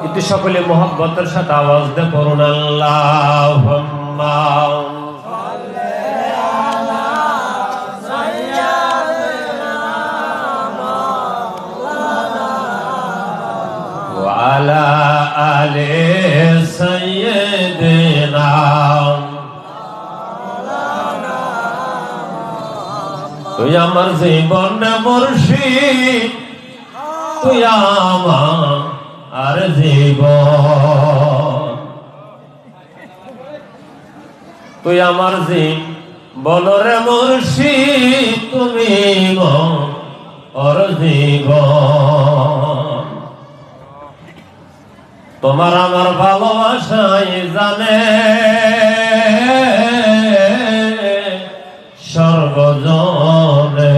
একটু সকলে মোহাব্বতের সাথে আওয়াজ দিয়ে পড়ুন আল্লাহুম্মা ওয়া আলা আলি সাইয়্যিদিনা তুই আমার জীবন মুর্শিদ, তুই আমার আর জীবন, তুই আমার জীবন রে মুর্শিদ, তুমি আর জীবন। তোমার আমার ভালোবাসাই জানে সর্বজনে,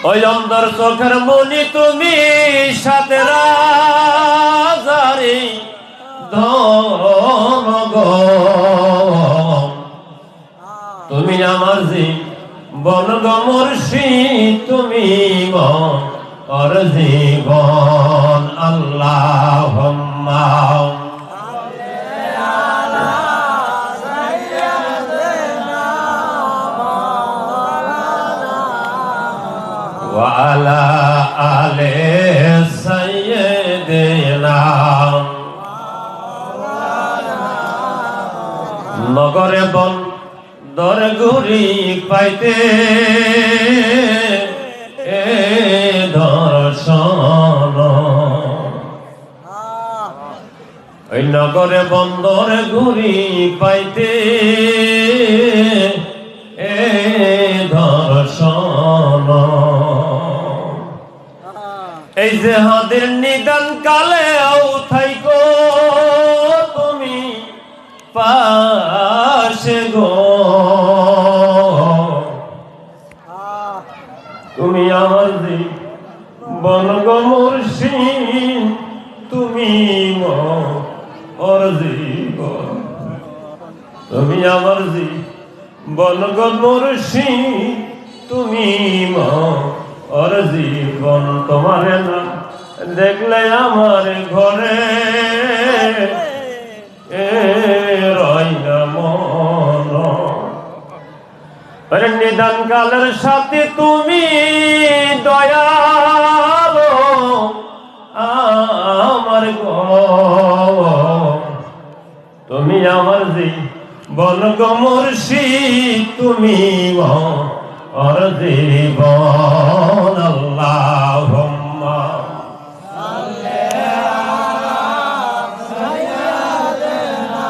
ওই অন্তর চোখের মনি তুমি সাথে রাজারি ধনগণ, তুমি আমার জীবন গো মুর্শিদ, তুমি আর জীবন। আল্লাহুম্মা ওয়া আলা আলি সাইয়্যিদিনা। নগরে বন্দর ঘুরি পাইতে দর্শন, ওই নগরে বন্দর ঘুরি পাইতে দর্শন। এই যে হাদের নিদান কালে থাইকো তুমি পাশে গো, তুমি আমার জীবন গো মুর্শিদ, তুমি মোর জীবন, তুমি আমার জীবন গো মুর্শিদ, তুমি মোর জীবন। তোমার না দেখলে আমার ঘরে রয় না মন, নিদান কালের সাথে তুমি দয়ালো আমার গো, তুমি আমার জীবন গো মুর্শিদ, তুমি আর জীবন। আল্লাহুম্মা সাল্লি আলা সাইয়্যিদিনা